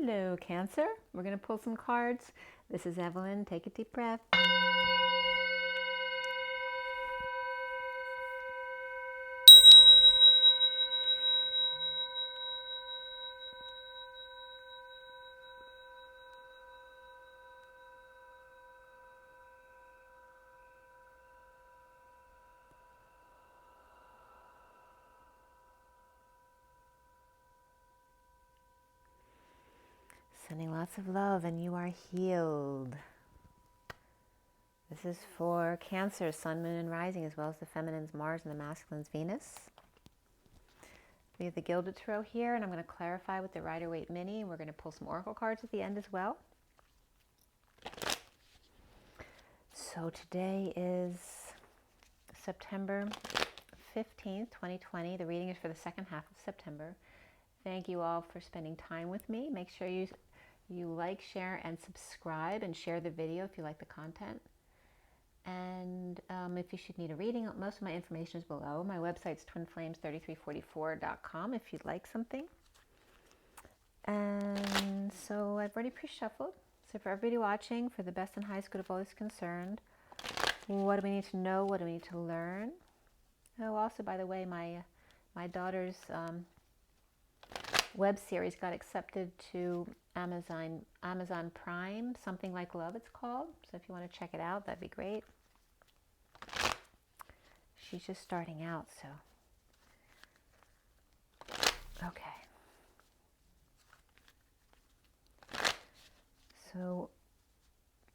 Hello, Cancer. We're going to pull some cards. This is Evelyn. Take a deep breath. Sending lots of love, and you are healed. This is for Cancer, Sun, Moon, and Rising, as well as the Feminine's Mars and the Masculine's Venus. We have the Gilded Tarot here, and I'm going to clarify with the Rider-Waite Mini. We're going to pull some Oracle cards at the end as well. So today is September 15th, 2020. The reading is for the second half of September. Thank you all for spending time with me. Make sure you like, share, and subscribe, and share the video if you like the content. And if you should need a reading, most of my information is below. My website's twinflames3344.com if you'd like something. And so I've already pre-shuffled. So for everybody watching, for the best and highest good of all is concerned, what do we need to know? What do we need to learn? Oh, also, by the way, my daughter's web series got accepted to Amazon Prime, Something Like Love it's called. So if you want to check it out, that'd be great. She's just starting out, so. Okay. So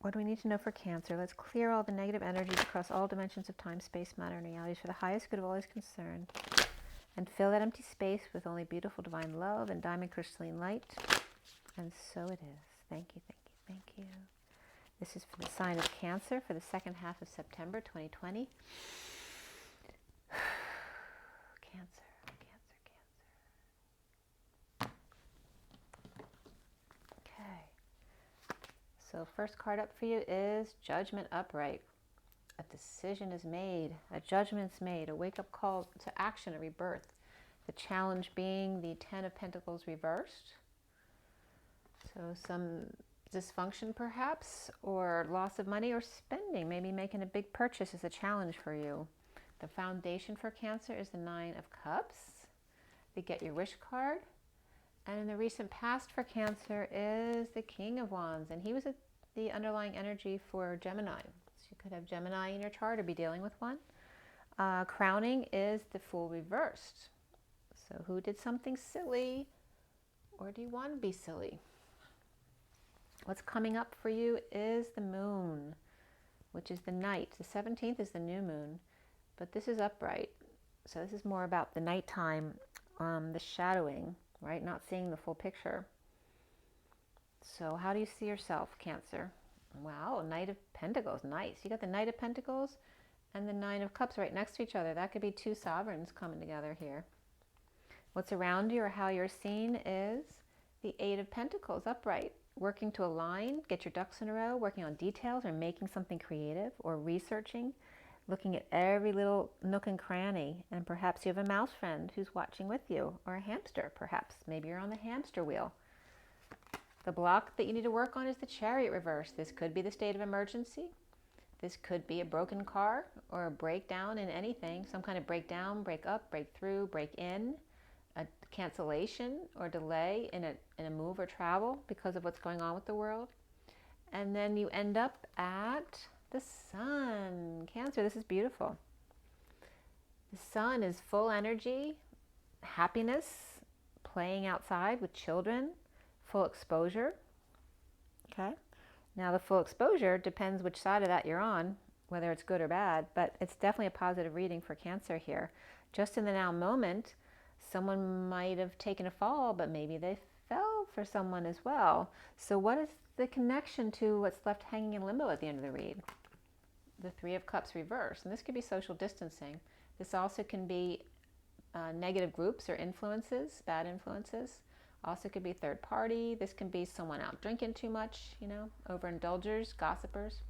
what do we need to know for Cancer? Let's clear all the negative energies across all dimensions of time, space, matter, and realities for the highest good of all is concerned. And fill that empty space with only beautiful divine love and diamond crystalline light. And so it is. Thank you, thank you, thank you. This is for the sign of Cancer for the second half of September 2020. Cancer, Cancer, Cancer. Okay. So first card up for you is Judgment Upright. A decision is made, a judgment's made, a wake-up call to action, a rebirth. The challenge being the Ten of Pentacles reversed. So some dysfunction perhaps, or loss of money or spending. Maybe making a big purchase is a challenge for you. The foundation for Cancer is the Nine of Cups, the Get Your Wish card. And in the recent past for Cancer is the King of Wands, and he was the underlying energy for Gemini. You could have Gemini in your chart or be dealing with one. Crowning is the Fool reversed. So who did something silly, or do you want to be silly? What's coming up for you is the Moon, which is the night. The 17th is the new moon, but this is upright. So this is more about the nighttime, the shadowing, right? Not seeing the full picture. So how do you see yourself, Cancer? Wow, Knight of Pentacles, nice. You got the Knight of Pentacles and the Nine of Cups right next to each other. That could be two sovereigns coming together here. What's around you or how you're seen is the Eight of Pentacles, upright, working to align, get your ducks in a row, working on details or making something creative or researching, looking at every little nook and cranny. And perhaps you have a mouse friend who's watching with you, or a hamster perhaps. Maybe you're on the hamster wheel. The block that you need to work on is the Chariot reverse. This could be the state of emergency. This could be a broken car or a breakdown in anything. Some kind of breakdown, break up, break through, break in. A cancellation or delay in a move or travel because of what's going on with the world. And then you end up at the Sun. Cancer, this is beautiful. The Sun is full energy, happiness, playing outside with children, full exposure. Okay. Now the full exposure depends which side of that you're on, whether it's good or bad, but it's definitely a positive reading for Cancer here. Just in the now moment, someone might have taken a fall, but maybe they fell for someone as well. So what is the connection to what's left hanging in limbo at the end of the read? The Three of Cups reversed, and this could be social distancing. This also can be negative groups or influences, bad influences. Also could be third party. This can be someone out drinking too much, you know, overindulgers, gossipers.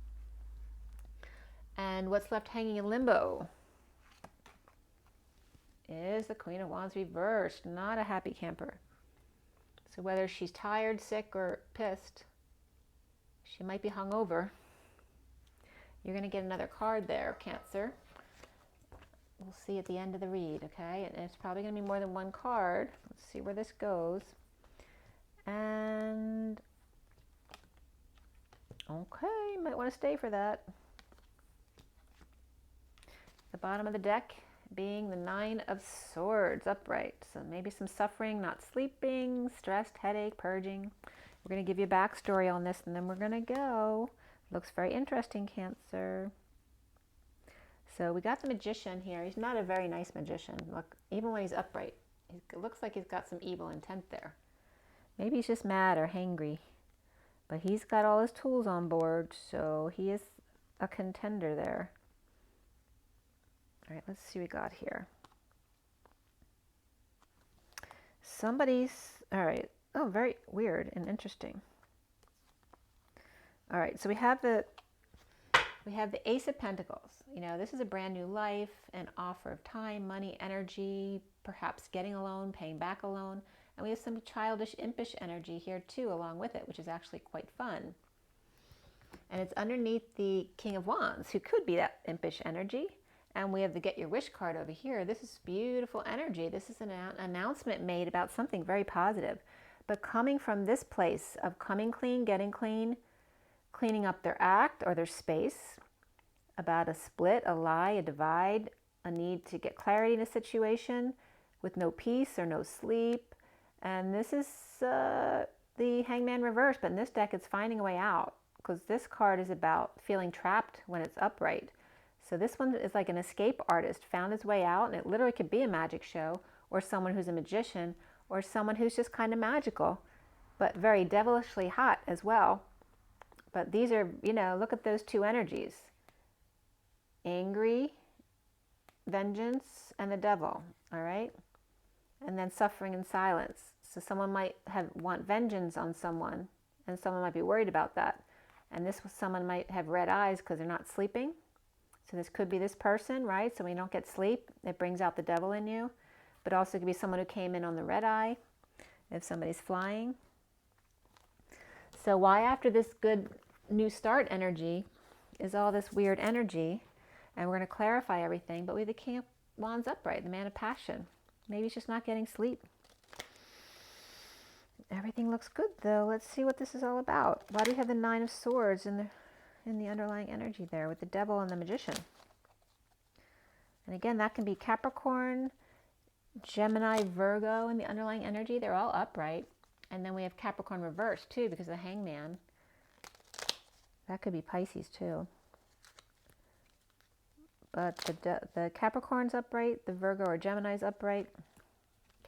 And what's left hanging in limbo is the Queen of Wands reversed, not a happy camper. So whether she's tired, sick, or pissed, she might be hungover. You're going to get another card there, Cancer. We'll see at the end of the read, okay? And it's probably going to be more than one card. Let's see where this goes. And, okay, might want to stay for that. The bottom of the deck being the 9 of Swords upright. So maybe some suffering, not sleeping, stressed, headache, purging. We're going to give you a backstory on this, and then we're going to go. Looks very interesting, Cancer. So we got the Magician here. He's not a very nice magician. Look, even when he's upright, it looks like he's got some evil intent there. Maybe he's just mad or hangry. But he's got all his tools on board, so he is a contender there. All right, let's see what we got here. Somebody's, all right. Oh, very weird and interesting. All right, so we have the Ace of Pentacles. You know, this is a brand new life, an offer of time, money, energy, perhaps getting a loan, paying back a loan. And we have some childish, impish energy here too, along with it, which is actually quite fun. And it's underneath the King of Wands, who could be that impish energy. And we have the Get Your Wish card over here. This is beautiful energy. This is an announcement made about something very positive. But coming from this place of coming clean, getting clean, cleaning up their act or their space, about a split, a lie, a divide, a need to get clarity in a situation with no peace or no sleep. And this is the Hangman reverse, but in this deck it's finding a way out, because this card is about feeling trapped when it's upright. So this one is like an escape artist, found his way out, and it literally could be a magic show, or someone who's a magician, or someone who's just kind of magical, but very devilishly hot as well. But these are, you know, look at those two energies. Angry, vengeance, and the devil, all right? And then suffering and silence. So someone might want vengeance on someone, and someone might be worried about that. And someone might have red eyes because they're not sleeping. So this could be this person, right? So when you don't get sleep, it brings out the devil in you. But also it could be someone who came in on the red eye, if somebody's flying. So why after this good new start energy is all this weird energy? And we're going to clarify everything. But we have the King of Wands upright, the man of passion. Maybe he's just not getting sleep. Everything looks good though. Let's see what this is all about. Why do we have the 9 of Swords in the underlying energy there with the devil and the Magician? And again, that can be Capricorn, Gemini, Virgo in the underlying energy. They're all upright. And then we have Capricorn reverse too, because of the Hangman. That could be Pisces too. But the Capricorn's upright, the Virgo or Gemini's upright.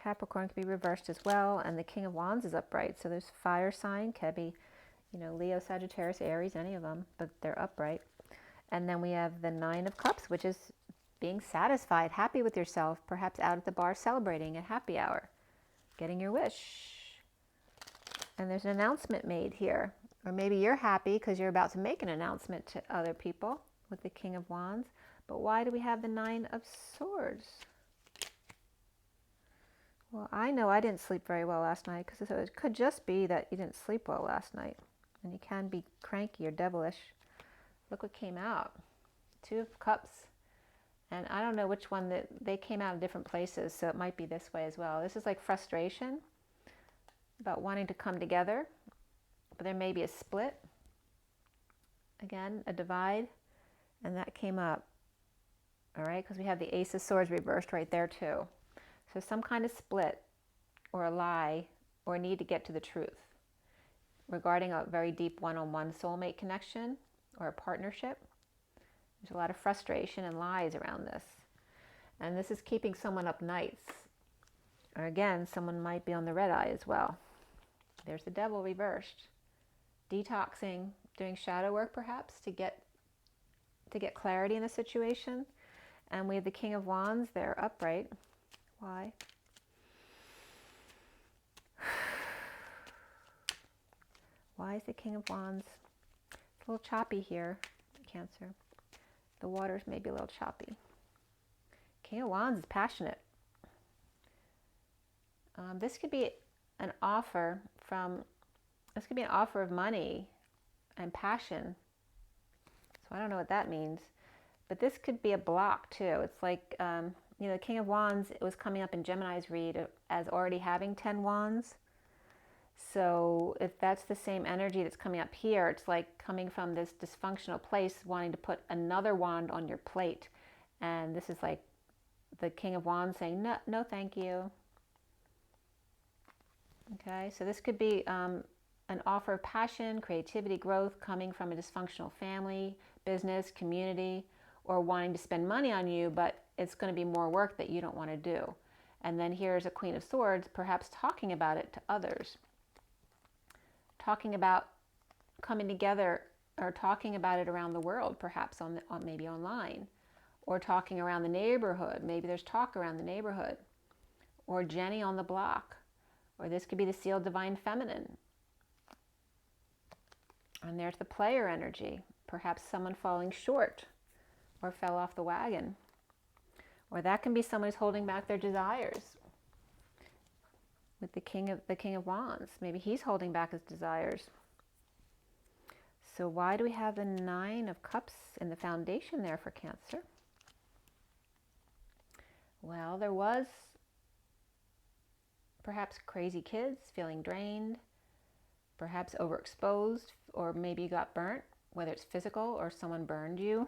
Capricorn could be reversed as well, and the King of Wands is upright. So there's fire sign, could be, you know, Leo, Sagittarius, Aries, any of them, but they're upright. And then we have the 9 of Cups, which is being satisfied, happy with yourself, perhaps out at the bar celebrating at happy hour, getting your wish. And there's an announcement made here. Or maybe you're happy because you're about to make an announcement to other people with the King of Wands. But why do we have the 9 of Swords? Well, I know I didn't sleep very well last night, because it could just be that you didn't sleep well last night. And you can be cranky or devilish. Look what came out. 2 of Cups. And I don't know which one, that they came out in different places, so it might be this way as well. This is like frustration about wanting to come together, but there may be a split. Again, a divide, and that came up. All right, because we have the Ace of Swords reversed right there too. So some kind of split or a lie or a need to get to the truth regarding a very deep one-on-one soulmate connection or a partnership. There's a lot of frustration and lies around this. And this is keeping someone up nights. Or again, someone might be on the red eye as well. There's the devil reversed. Detoxing, doing shadow work perhaps to get clarity in a situation. And we have the King of Wands, they're upright. Why? Why is the King of Wands? It's a little choppy here, Cancer. The waters may be a little choppy. King of Wands is passionate. This could be an offer from, this could be an offer of money and passion. So I don't know what that means. But this could be a block too. It's like, you know, the King of Wands, it was coming up in Gemini's read as already having 10 wands. So if that's the same energy that's coming up here, it's like coming from this dysfunctional place, wanting to put another wand on your plate. And this is like the King of Wands saying, no, no, thank you. Okay, so this could be an offer of passion, creativity, growth coming from a dysfunctional family, business, community, or wanting to spend money on you, but it's going to be more work that you don't want to do. And then here's a Queen of Swords, perhaps talking about it to others. Talking about coming together, or talking about it around the world, perhaps on maybe online, or talking around the neighborhood. Maybe there's talk around the neighborhood, or Jenny on the block, or this could be the sealed divine feminine. And there's the player energy, perhaps someone falling short or fell off the wagon, or that can be someone who's holding back their desires. With the King of Wands, maybe he's holding back his desires. So why do we have the Nine of Cups in the foundation there for Cancer? Well, there was perhaps crazy kids feeling drained, perhaps overexposed, or maybe you got burnt, whether it's physical or someone burned you.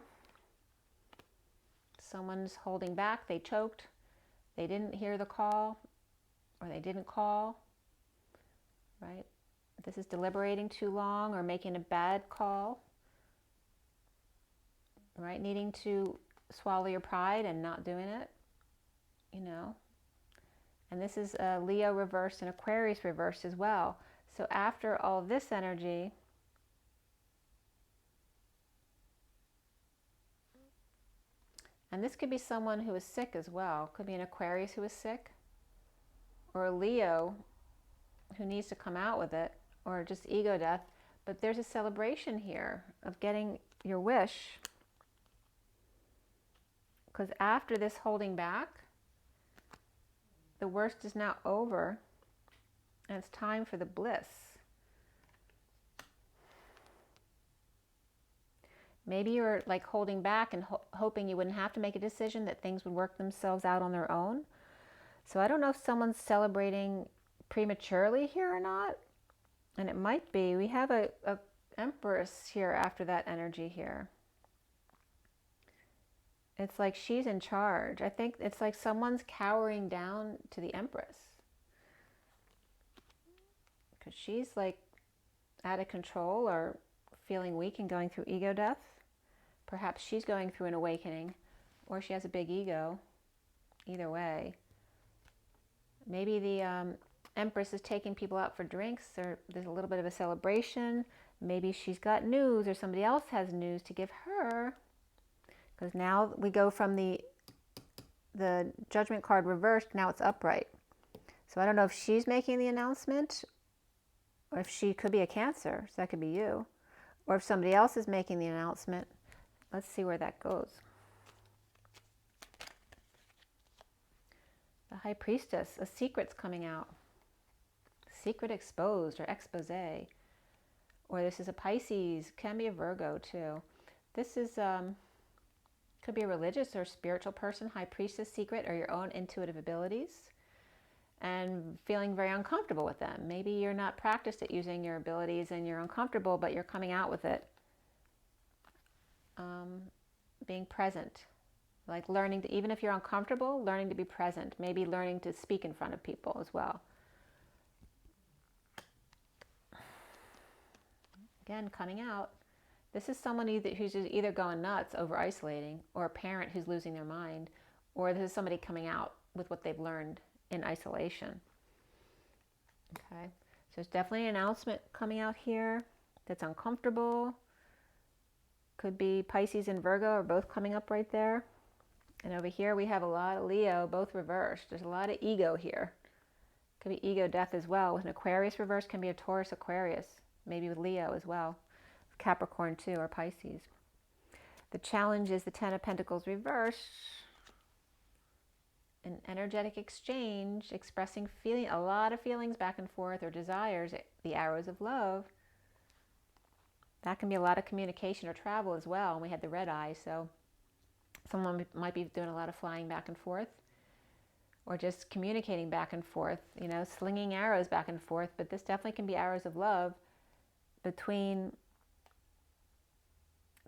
Someone's holding back, they choked, they didn't hear the call, or they didn't call, right? This is deliberating too long or making a bad call, right? Needing to swallow your pride and not doing it, you know. And this is Leo reversed and Aquarius reversed as well. So after all of this energy, and this could be someone who is sick as well. Could be an Aquarius who is sick, or a Leo who needs to come out with it, or just ego death. But there's a celebration here of getting your wish, because after this holding back, the worst is now over, and it's time for the bliss. Maybe you're like holding back and hoping you wouldn't have to make a decision, that things would work themselves out on their own. So I don't know if someone's celebrating prematurely here or not. And it might be. We have a Empress here after that energy here. It's like she's in charge. I think it's like someone's cowering down to the Empress, because she's like out of control or feeling weak and going through ego death. Perhaps she's going through an awakening, or she has a big ego. Either way. Maybe the Empress is taking people out for drinks, or there's a little bit of a celebration. Maybe she's got news, or somebody else has news to give her. Because now we go from the Judgment card reversed, now it's upright. So I don't know if she's making the announcement, or if she could be a Cancer, so that could be you. Or if somebody else is making the announcement. Let's see where that goes. The High Priestess, a secret's coming out. Secret exposed, or expose. Or this is a Pisces, can be a Virgo too. This is, could be a religious or spiritual person, High Priestess secret, or your own intuitive abilities, and feeling very uncomfortable with them. Maybe you're not practiced at using your abilities and you're uncomfortable, but you're coming out with it. Being present. Like learning to, even if you're uncomfortable, learning to be present. Maybe learning to speak in front of people as well. Again, coming out. This is someone who's either going nuts over isolating, or a parent who's losing their mind, or this is somebody coming out with what they've learned in isolation. Okay, so there's definitely an announcement coming out here that's uncomfortable. Could be Pisces and Virgo are both coming up right there. And over here we have a lot of Leo, both reversed. There's a lot of ego here. Could be ego death as well. With an Aquarius reversed, can be a Taurus Aquarius. Maybe with Leo as well. Capricorn too, or Pisces. The challenge is the Ten of Pentacles reversed. an energetic exchange, expressing a lot of feelings back and forth or desires, the arrows of love. That can be a lot of communication or travel as well. And we had the red eye, so someone might be doing a lot of flying back and forth or just communicating back and forth, you know, slinging arrows back and forth. But this definitely can be arrows of love between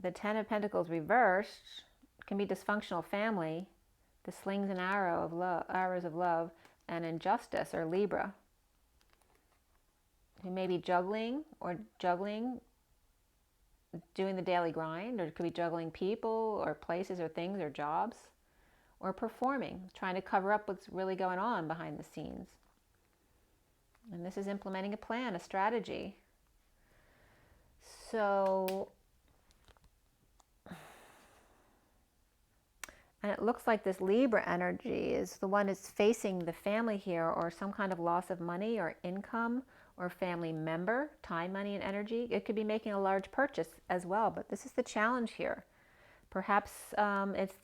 the Ten of Pentacles reversed. It can be dysfunctional family, the slings and arrows of love, and injustice, or Libra, who may be juggling, doing the daily grind, or it could be juggling people or places or things or jobs, or performing, trying to cover up what's really going on behind the scenes. And this is implementing a plan, a strategy. So, and it looks like this Libra energy is the one that's facing the family here, or some kind of loss of money or income, or family member, time, money, and energy. It could be making a large purchase as well, but this is the challenge here. Perhaps it's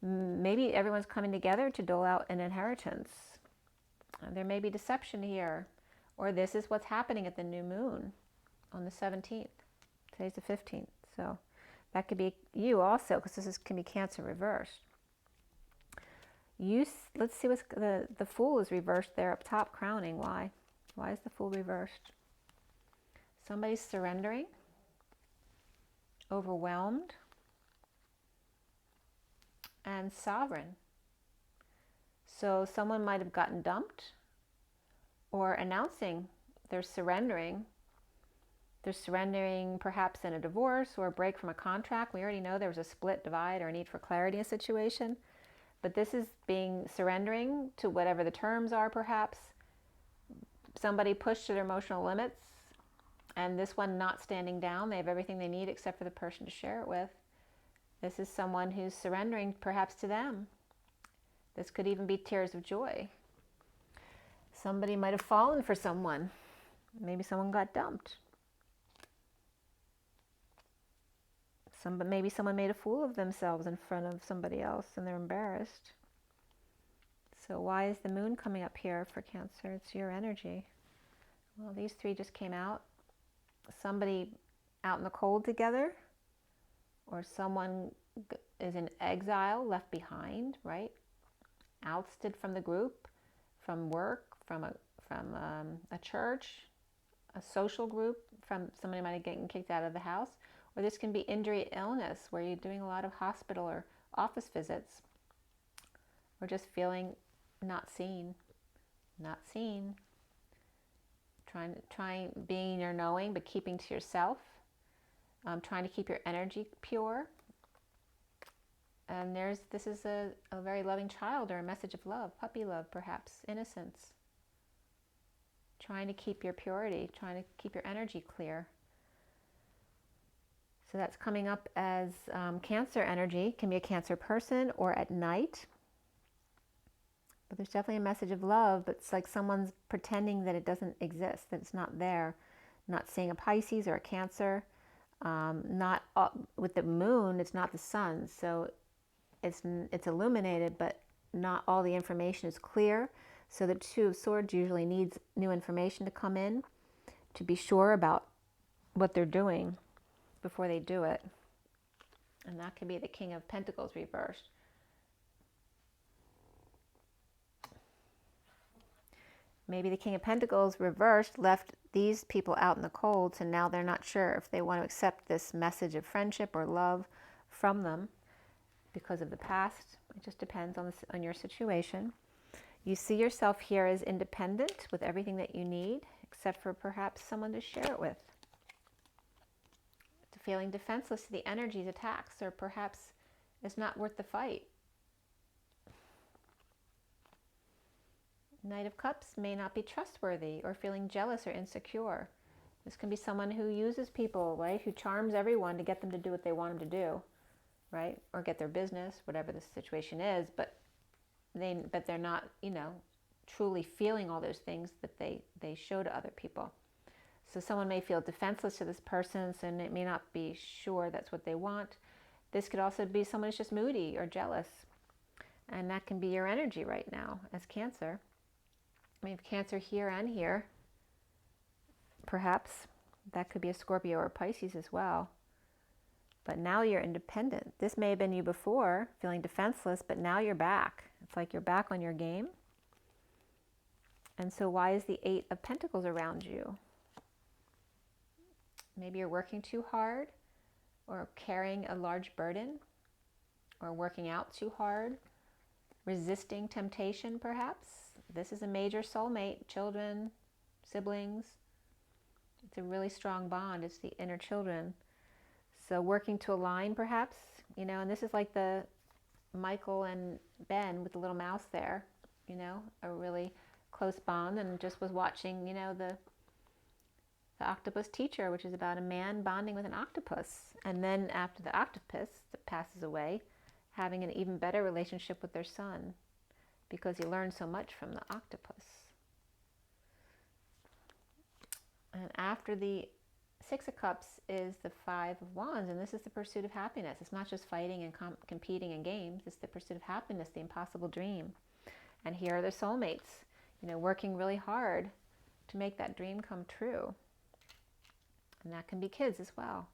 maybe everyone's coming together to dole out an inheritance. There may be deception here, or this is what's happening at the new moon on the 17th. Today's the 15th, so that could be you also, because this can be Cancer reversed. Let's see what's the Fool is reversed there up top, crowning. Why? Why is the Fool reversed? Somebody's surrendering, overwhelmed, and sovereign. So someone might have gotten dumped, or announcing they're surrendering. They're surrendering perhaps in a divorce or a break from a contract. We already know there was a split, divide, or a need for clarity in a situation. But this is surrendering to whatever the terms are, perhaps. Somebody pushed to their emotional limits, and this one not standing down. They have everything they need except for the person to share it with. This is someone who's surrendering perhaps to them. This could even be tears of joy. Somebody might have fallen for someone. Maybe someone got dumped. Maybe someone made a fool of themselves in front of somebody else and they're embarrassed. So why is the moon coming up here for Cancer? It's your energy. Well, these three just came out. Somebody out in the cold together, or someone is in exile, left behind, right? Ousted from the group, from work, from a church, a social group, from somebody might have gotten kicked out of the house. Or this can be injury, illness, where you're doing a lot of hospital or office visits, or just feeling not seen, trying being your knowing, but keeping to yourself, trying to keep your energy pure. And this is a very loving child, or a message of love, puppy love, perhaps, innocence. Trying to keep your purity, trying to keep your energy clear. So that's coming up as Cancer energy. Can be a Cancer person or at night. But there's definitely a message of love, but it's like someone's pretending that it doesn't exist, that it's not there. Not seeing a Pisces or a Cancer. With the moon, it's not the sun, so it's illuminated, but not all the information is clear. So the Two of Swords usually needs new information to come in to be sure about what they're doing before they do it. And that could be the King of Pentacles reversed. Maybe the King of Pentacles reversed left these people out in the cold, so now they're not sure if they want to accept this message of friendship or love from them because of the past. It just depends on your situation. You see yourself here as independent with everything that you need, except for perhaps someone to share it with. Feeling defenseless to the energies, attacks, or perhaps it's not worth the fight. Knight of Cups may not be trustworthy, or feeling jealous or insecure. This can be someone who uses people, right? Who charms everyone to get them to do what they want them to do, right? Or get their business, whatever the situation is, but they're not, truly feeling all those things that they show to other people. So someone may feel defenseless to this person, so it may not be sure that's what they want. This could also be someone who's just moody or jealous. And that can be your energy right now as Cancer. I mean, Cancer here and here, perhaps. That could be a Scorpio or Pisces as well. But now you're independent. This may have been you before, feeling defenseless, but now you're back. It's like you're back on your game. And so why is the Eight of Pentacles around you? Maybe you're working too hard, or carrying a large burden, or working out too hard, resisting temptation perhaps. This is a major soulmate, children, siblings. It's a really strong bond. It's the inner children. So working to align perhaps, you know, and this is like the Michael and Ben with the little mouse there, you know, a really close bond. And just was watching, you know, the Octopus Teacher, which is about a man bonding with an octopus. And then after the octopus passes away, having an even better relationship with their son, because he learned so much from the octopus. And after the Six of Cups is the Five of Wands, and this is the pursuit of happiness. It's not just fighting and competing in games. It's the pursuit of happiness, the impossible dream. And here are the soulmates, you know, working really hard to make that dream come true. And that can be kids as well.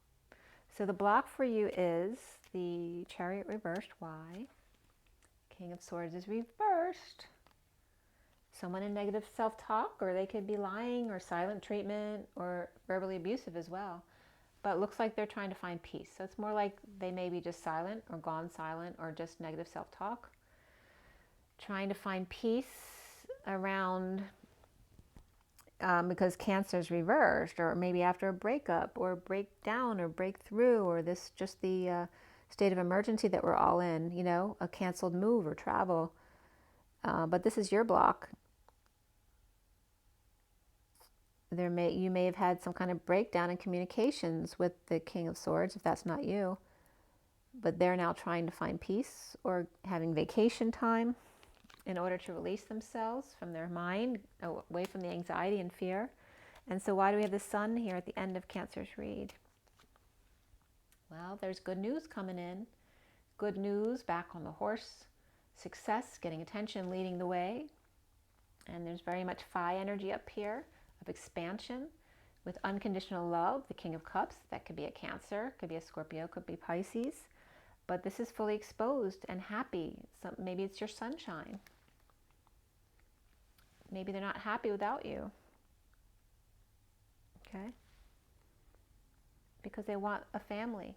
So the block for you is the Chariot reversed. Why? King of Swords is reversed. Someone in negative self-talk, or they could be lying or silent treatment or verbally abusive as well. But it looks like they're trying to find peace. So it's more like they may be just silent or gone silent or just negative self-talk. Trying to find peace around, because Cancer is reversed, or maybe after a breakup or breakdown or breakthrough, or this just the state of emergency that we're all in, you know, a canceled move or travel. But this is your block. You may have had some kind of breakdown in communications with the King of Swords, if that's not you. But they're now trying to find peace or having vacation time in order to release themselves from their mind, away from the anxiety and fear. And so why do we have the Sun here at the end of Cancer's read? Well, there's good news coming in. Good news, back on the horse. Success, getting attention, leading the way. And there's very much Phi energy up here of expansion with unconditional love, the King of Cups. That could be a Cancer, could be a Scorpio, could be Pisces. But this is fully exposed and happy. So maybe it's your sunshine. Maybe they're not happy without you. Okay? Because they want a family.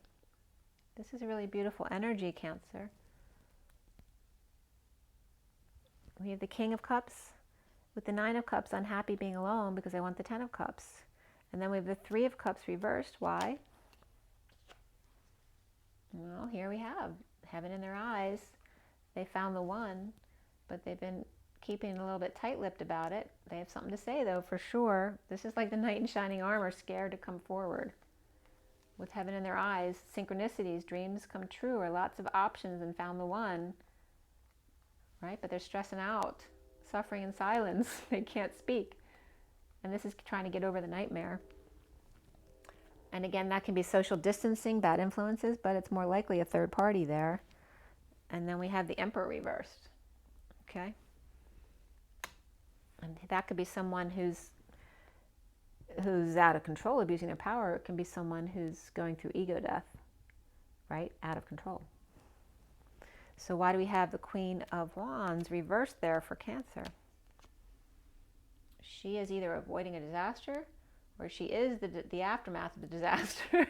This is a really beautiful energy, Cancer. We have the King of Cups with the Nine of Cups, unhappy being alone because they want the Ten of Cups. And then we have the Three of Cups reversed. Why? Well, here we have heaven in their eyes. They found the one, but they've been keeping a little bit tight-lipped about it. They have something to say, though, for sure. This is like the knight in shining armor, scared to come forward. With heaven in their eyes, synchronicities, dreams come true, or lots of options and found the one. Right? But they're stressing out, suffering in silence. They can't speak. And this is trying to get over the nightmare. And again, that can be social distancing, bad influences, but it's more likely a third party there. And then we have the Emperor reversed. Okay? And that could be someone who's out of control, abusing their power. It can be someone who's going through ego death, right? Out of control. So why do we have the Queen of Wands reversed there for Cancer? She is either avoiding a disaster, or she is the aftermath of the disaster.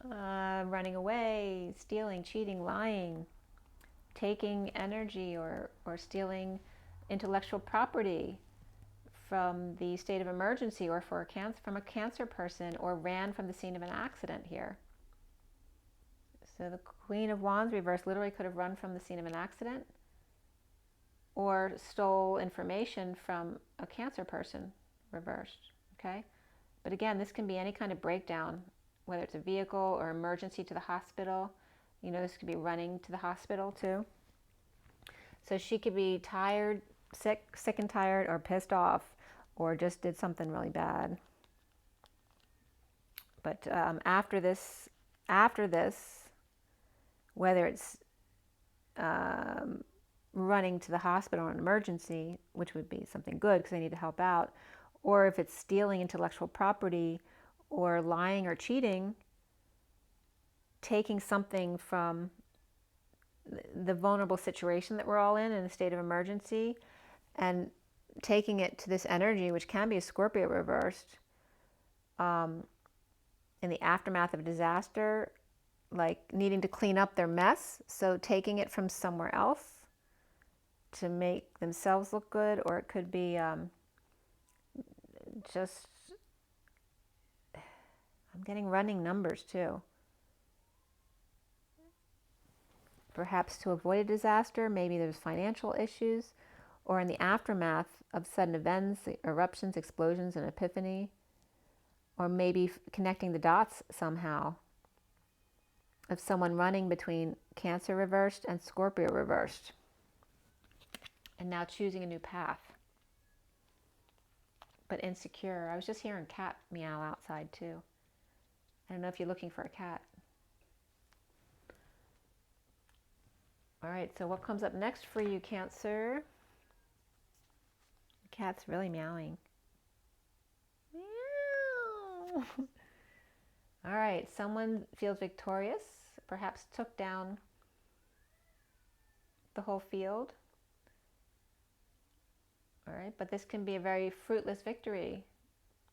Running away, stealing, cheating, lying, taking energy or stealing intellectual property from the state of emergency, or from a Cancer person, or ran from the scene of an accident here. So the Queen of Wands reversed literally could have run from the scene of an accident, or stole information from a Cancer person reversed. Okay? But again, this can be any kind of breakdown, whether it's a vehicle or emergency to the hospital. You know, this could be running to the hospital too. So she could be tired, sick and tired, or pissed off, or just did something really bad. But after this, whether it's running to the hospital in an emergency, which would be something good because they need to help out, or if it's stealing intellectual property or lying or cheating, taking something from the vulnerable situation that we're all in a state of emergency, and taking it to this energy, which can be a Scorpio reversed, in the aftermath of a disaster, like needing to clean up their mess, so taking it from somewhere else to make themselves look good, or it could be just, I'm getting running numbers too. Perhaps to avoid a disaster, maybe there's financial issues, or in the aftermath of sudden events, eruptions, explosions, and epiphany, or maybe connecting the dots somehow of someone running between Cancer reversed and Scorpio reversed, and now choosing a new path, but insecure. I was just hearing cat meow outside too. I don't know if you're looking for a cat. All right, so what comes up next for you, Cancer? The cat's really meowing. Meow. All right, someone feels victorious, perhaps took down the whole field. All right, but this can be a very fruitless victory,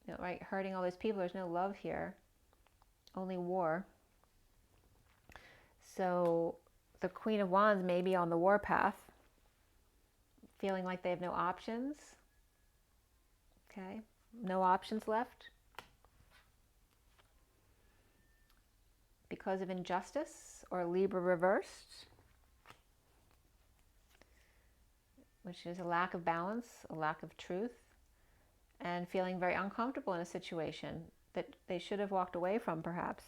you know, right? Hurting all those people. There's no love here, only war. So the Queen of Wands may be on the war path, feeling like they have no options. Okay, no options left because of injustice, or Libra reversed, which is a lack of balance, a lack of truth, and feeling very uncomfortable in a situation that they should have walked away from, perhaps.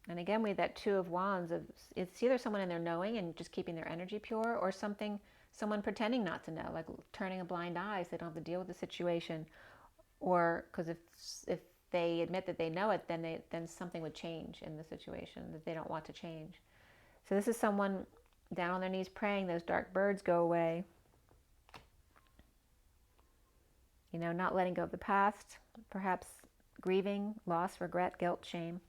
And again, we have that Two of Wands. It's either someone in their knowing and just keeping their energy pure, or someone pretending not to know, like turning a blind eye so they don't have to deal with the situation. Or because if they admit that they know it, then something would change in the situation that they don't want to change. So this is someone down on their knees praying those dark birds go away. You know, not letting go of the past, perhaps grieving, loss, regret, guilt, shame.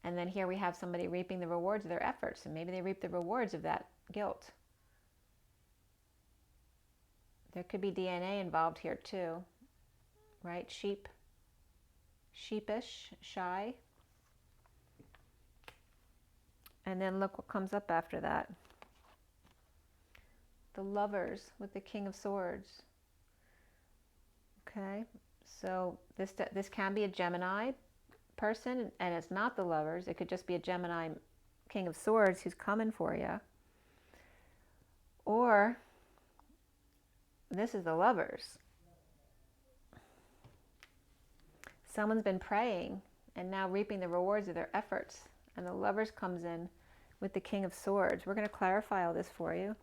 And then here we have somebody reaping the rewards of their efforts, and maybe they reap the rewards of that guilt. There could be DNA involved here too, right? Sheepish, shy. And then look what comes up after that. The Lovers with the King of Swords. Okay, so this can be a Gemini person, and it's not the Lovers. It could just be a Gemini King of Swords who's coming for you. Or this is the Lovers. Someone's been praying and now reaping the rewards of their efforts, and the Lovers comes in with the King of Swords. We're going to clarify all this for you.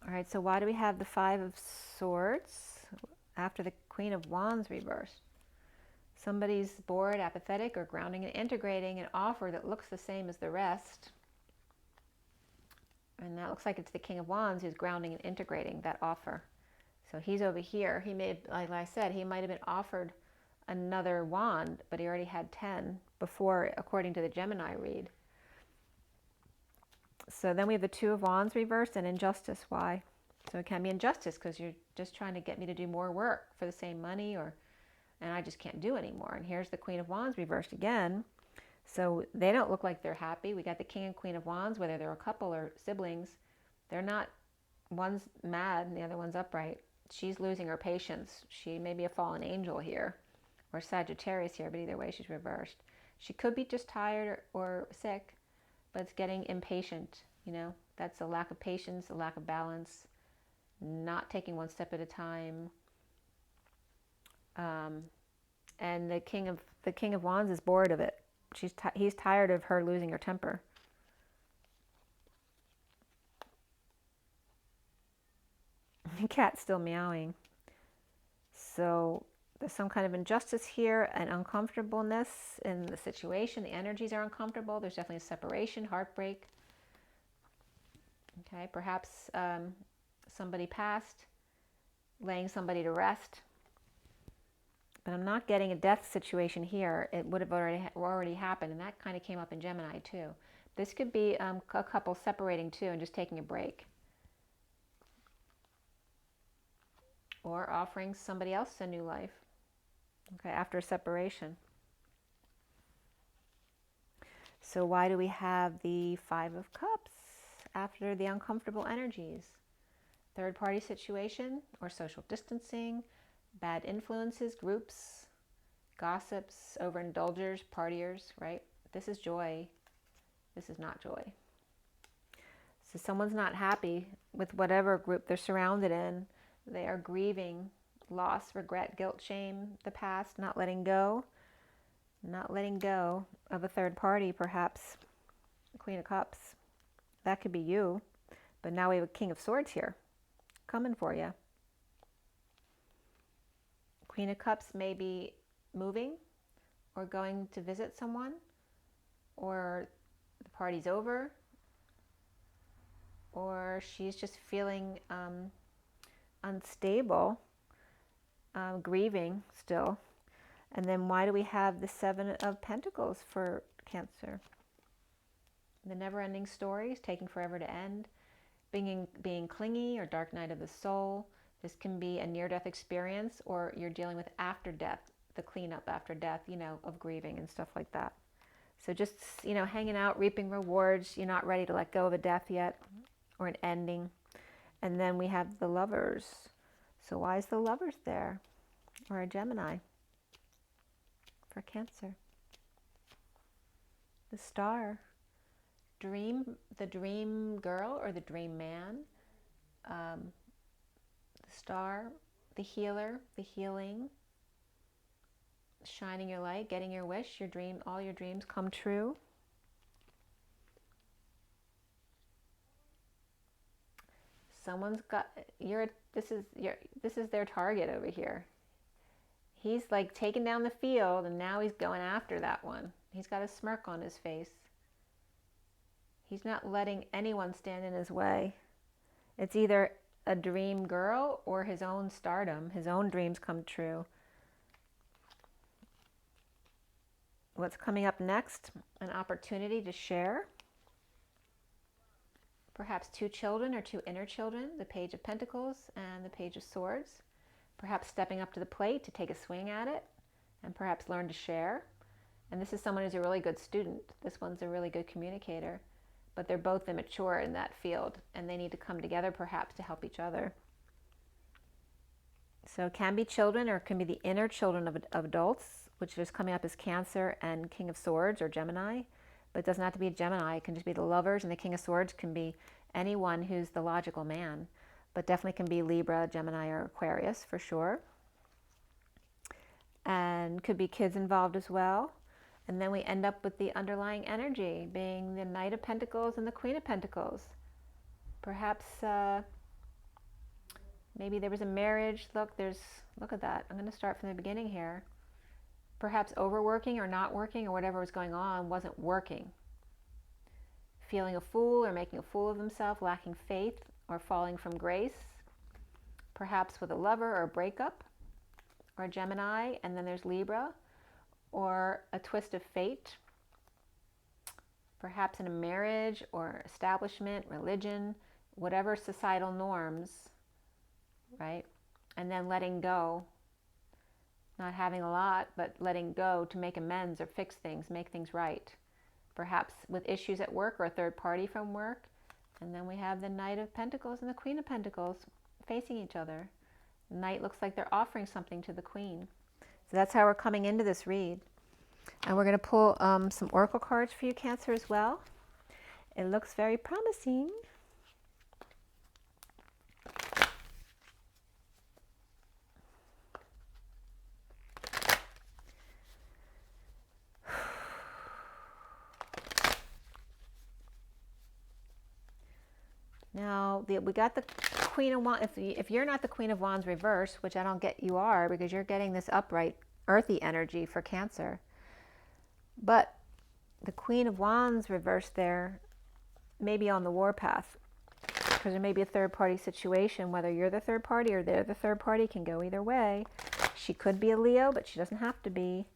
All right, so why do we have the Five of Swords after the Queen of Wands reversed? Somebody's bored, apathetic, or grounding and integrating an offer that looks the same as the rest. And that looks like it's the King of Wands who's grounding and integrating that offer. So he's over here. He may have, like I said, he might have been offered another wand, but he already had 10 before, according to the Gemini read. So then we have the Two of Wands reversed and injustice. Why? So it can be injustice because you're just trying to get me to do more work for the same money, and I just can't do anymore. And here's the Queen of Wands reversed again. So they don't look like they're happy. We got the King and Queen of Wands, whether they're a couple or siblings. They're not, one's mad and the other one's upright. She's losing her patience. She may be a fallen angel here, or Sagittarius here, but either way she's reversed. She could be just tired or sick, but it's getting impatient, you know. That's a lack of patience, a lack of balance, not taking one step at a time. And the King of Wands is bored of it. He's tired of her losing her temper. The cat's still meowing. So There's some kind of injustice here and uncomfortableness in the situation. The energies are uncomfortable. There's definitely a separation, heartbreak. Okay, perhaps somebody passed, laying somebody to rest. But I'm not getting a death situation here. It would have already happened, and that kind of came up in Gemini too. This could be a couple separating too and just taking a break. Or offering somebody else a new life, okay, after a separation. So why do we have the Five of Cups after the uncomfortable energies? Third party situation or social distancing, bad influences, groups, gossips, overindulgers, partiers, right? This is joy. This is not joy. So someone's not happy with whatever group they're surrounded in. They are grieving loss, regret, guilt, shame, the past, not letting go of a third party, perhaps. Queen of Cups. That could be you. But now we have a King of Swords here coming for you. Queen of Cups may be moving or going to visit someone, or the party's over, or she's just feeling unstable, grieving still. And then why do we have the Seven of Pentacles for Cancer? The never-ending stories, taking forever to end, being clingy, or dark night of the soul. This can be a near-death experience, or you're dealing with after death, the cleanup after death, you know, of grieving and stuff like that. So just, you know, hanging out, reaping rewards. You're not ready to let go of a death yet, or an ending. And then we have the Lovers. So why is the Lovers there? Or a Gemini for Cancer. The Star. The dream girl or the dream man. The Star, the healer, the healing. Shining your light, getting your wish, your dream, all your dreams come true. Someone's got this is their target over here. He's like taking down the field, and now he's going after that one. He's got a smirk on his face. He's not letting anyone stand in his way. It's either a dream girl or his own stardom, his own dreams come true. What's coming up next? An opportunity to share. Perhaps two children or two inner children, the Page of Pentacles and the Page of Swords. Perhaps stepping up to the plate to take a swing at it and perhaps learn to share. And this is someone who's a really good student. This one's a really good communicator. But they're both immature in that field, and they need to come together perhaps to help each other. So it can be children, or it can be the inner children of adults, which is coming up as Cancer and King of Swords or Gemini. But it doesn't have to be a Gemini. It can just be the Lovers, and the King of Swords can be anyone who's the logical man. But definitely can be Libra, Gemini, or Aquarius for sure. And could be kids involved as well. And then we end up with the underlying energy being the Knight of Pentacles and the Queen of Pentacles. Perhaps maybe there was a marriage. Look at that. I'm going to start from the beginning here. Perhaps overworking or not working or whatever was going on wasn't working. Feeling a fool or making a fool of himself, lacking faith or falling from grace. Perhaps with a lover or a breakup, or a Gemini, and then there's Libra. Or a twist of fate, perhaps in a marriage or establishment, religion, whatever societal norms, right? And then letting go, not having a lot, but letting go to make amends or fix things, make things right. Perhaps with issues at work or a third party from work. And then we have the Knight of Pentacles and the Queen of Pentacles facing each other. The Knight looks like they're offering something to the Queen. So that's how we're coming into this read. And we're going to pull some oracle cards for you, Cancer, as well. It looks very promising. Now, we got the Queen of Wands, if you're not the Queen of Wands reverse, which I don't get you are, because you're getting this upright, earthy energy for Cancer. But the Queen of Wands reverse there may be on the warpath, because there may be a third-party situation. Whether you're the third party or they're the third party can go either way. She could be a Leo, but she doesn't have to be.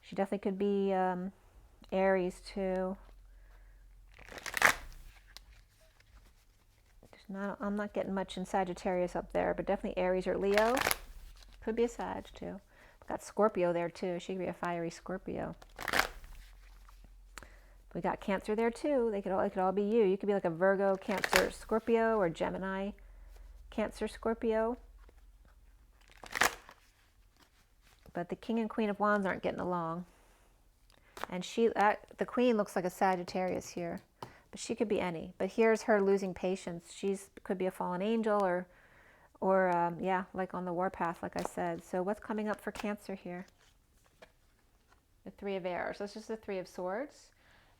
She definitely could be Aries too. I'm not getting much in Sagittarius up there, but definitely Aries or Leo. Could be a Sag too. Got Scorpio there too. She could be a fiery Scorpio. We got Cancer there too. It could all be you. You could be like a Virgo, Cancer, Scorpio, or Gemini, Cancer, Scorpio. But the King and Queen of Wands aren't getting along. And the Queen looks like a Sagittarius here. But she could be any. But here's her losing patience. Could be a fallen angel or yeah, like on the warpath, like I said. So what's coming up for Cancer here? The Three of Air. So it's just the Three of Swords.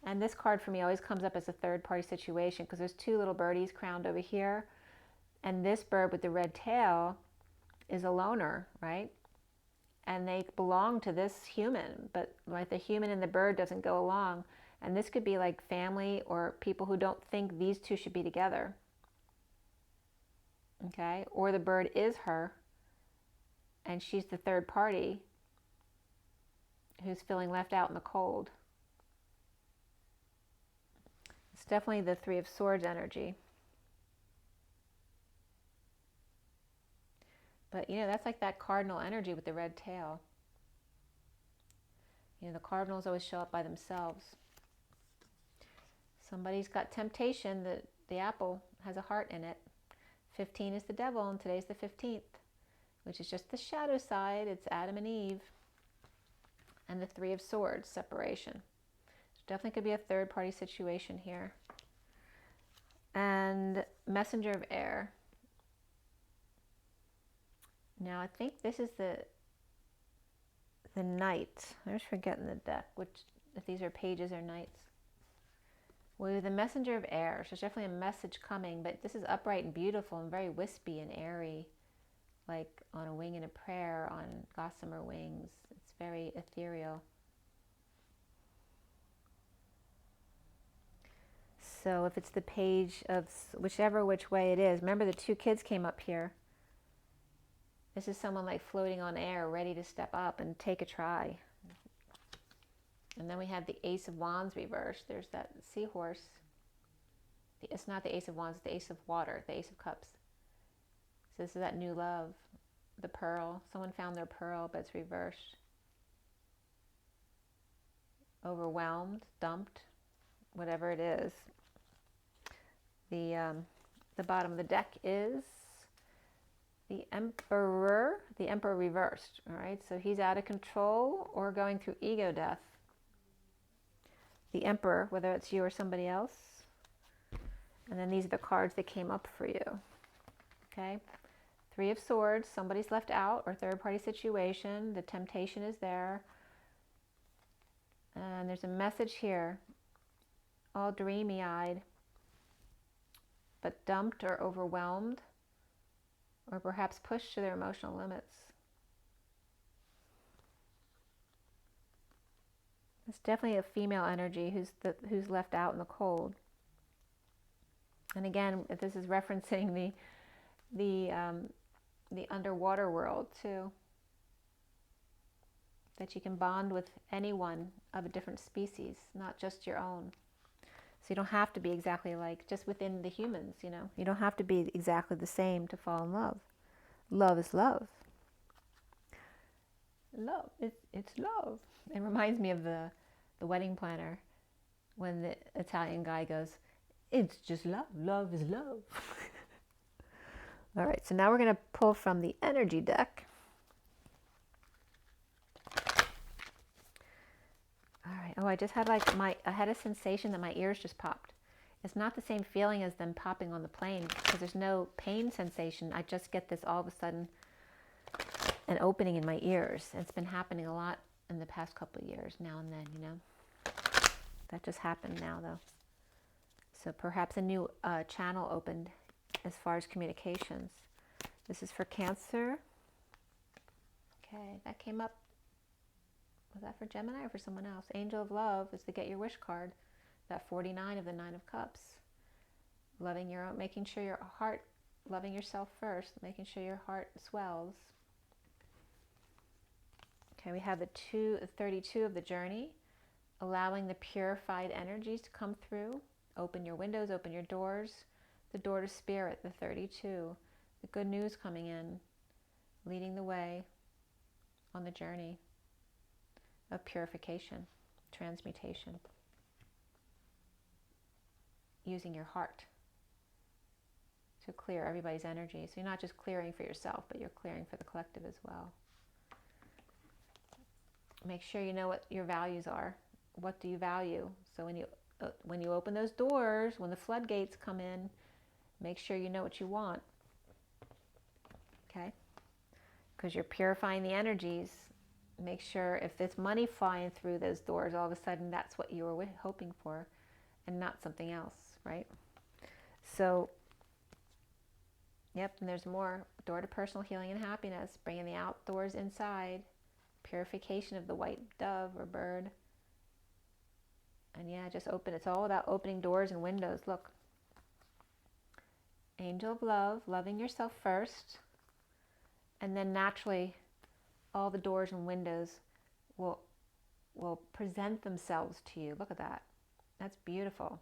And this card for me always comes up as a third-party situation because there's two little birdies crowned over here. And this bird with the red tail is a loner, right? And they belong to this human. But like the human and the bird doesn't go along. And this could be like family or people who don't think these two should be together. Okay? Or the bird is her, and she's the third party who's feeling left out in the cold. It's definitely the Three of Swords energy. But, you know, that's like that cardinal energy with the red tail. You know, the cardinals always show up by themselves. Somebody's got temptation. The apple has a heart in it. 15 is the devil, and today's the 15th, which is just the shadow side. It's Adam and Eve. And the Three of Swords, separation. Definitely could be a third-party situation here. And Messenger of Air. Now, I think this is the Knight. I'm just forgetting the deck, if these are pages or knights. Well, the Messenger of Air, so there's definitely a message coming, but this is upright and beautiful and very wispy and airy, like on a wing and a prayer, on gossamer wings. It's very ethereal. So if it's the page of which way it is, remember the two kids came up here. This is someone like floating on air, ready to step up and take a try. And then we have the Ace of Wands reversed. There's that seahorse. It's not the Ace of Wands, it's the Ace of Water, the Ace of Cups. So this is that new love, the pearl. Someone found their pearl, but it's reversed. Overwhelmed, dumped, whatever it is. The bottom of the deck is the Emperor reversed. All right, so he's out of control or going through ego death. The Emperor, whether it's you or somebody else. And then these are the cards that came up for you. Okay, Three of Swords, somebody's left out or third-party situation. The temptation is there. And there's a message here, all dreamy-eyed, but dumped or overwhelmed, or perhaps pushed to their emotional limits. It's definitely a female energy who's left out in the cold. And again, this is referencing the underwater world too. That you can bond with anyone of a different species, not just your own. So you don't have to be exactly like, just within the humans, you know. You don't have to be exactly the same to fall in love. Love is love. Love, it's love. It reminds me of the wedding planner when the Italian guy goes, it's just love. Love is love. All right, so now we're going to pull from the energy deck. All right. Oh, I just had I had a sensation that my ears just popped. It's not the same feeling as them popping on the plane because there's no pain sensation. I just get this all of a sudden an opening in my ears. It's been happening a lot in the past couple of years, now and then, you know. That just happened now, though. So perhaps a new channel opened as far as communications. This is for Cancer. Okay, that came up. Was that for Gemini or for someone else? Angel of Love is the Get Your Wish card. That 49 of the Nine of Cups. Loving your own, making sure your heart, loving yourself first, making sure your heart swells. Okay, we have the 32 of the Journey, allowing the purified energies to come through. Open your windows, open your doors. The door to Spirit, the 32. The good news coming in, leading the way on the journey of purification, transmutation. Using your heart to clear everybody's energy. So you're not just clearing for yourself, but you're clearing for the collective as well. Make sure you know what your values are. What do you value? So when you open those doors, when the floodgates come in, make sure you know what you want. Okay? Because you're purifying the energies. Make sure if there's money flying through those doors, all of a sudden that's what you were hoping for and not something else, right? So, yep, and there's more. Door to personal healing and happiness, bringing the outdoors inside, purification of the white dove or bird. And yeah, just open. It's all about opening doors and windows. Look. Angel of Love, loving yourself first. And then naturally, all the doors and windows will present themselves to you. Look at that. That's beautiful.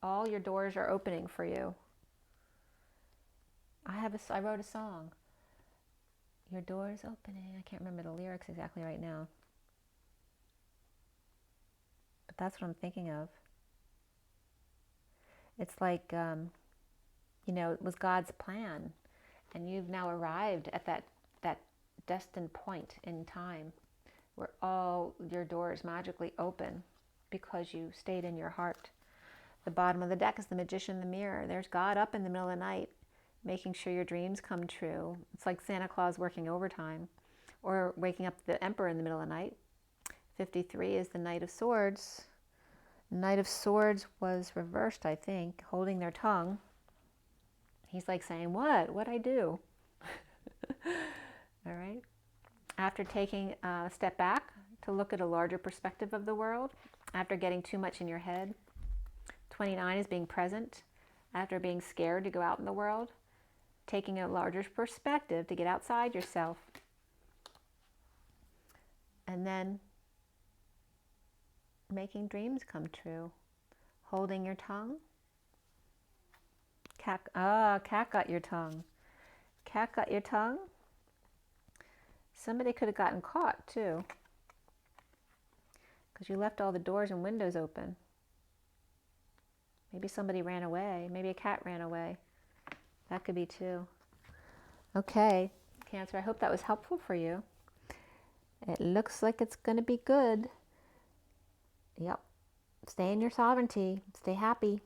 All your doors are opening for you. I wrote a song. Your door is opening. I can't remember the lyrics exactly right now. But that's what I'm thinking of. It's like, it was God's plan. And you've now arrived at that destined point in time where all your doors magically open because you stayed in your heart. The bottom of the deck is the Magician, the Mirror. There's God up in the middle of the night, making sure your dreams come true. It's like Santa Claus working overtime, or waking up the Emperor in the middle of the night. 53 is the Knight of Swords. Knight of Swords was reversed, I think, holding their tongue. He's like saying, what'd I do? All right. After taking a step back to look at a larger perspective of the world, after getting too much in your head. 29 is being present. After being scared to go out in the world, taking a larger perspective to get outside yourself. And then making dreams come true. Holding your tongue. Cat got your tongue. Cat got your tongue. Somebody could have gotten caught too, because you left all the doors and windows open. Maybe somebody ran away. Maybe a cat ran away. That could be too. Okay, Cancer, I hope that was helpful for you. It looks like it's going to be good. Yep. Stay in your sovereignty. Stay happy.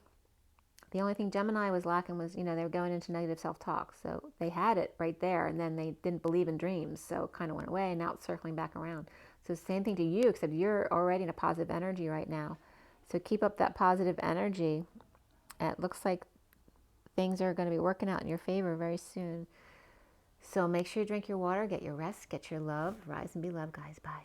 The only thing Gemini was lacking was, they were going into negative self-talk. So they had it right there, and then they didn't believe in dreams. So it kind of went away, and now it's circling back around. So same thing to you, except you're already in a positive energy right now. So keep up that positive energy. It looks like things are going to be working out in your favor very soon. So make sure you drink your water, get your rest, get your love. Rise and be loved, guys. Bye.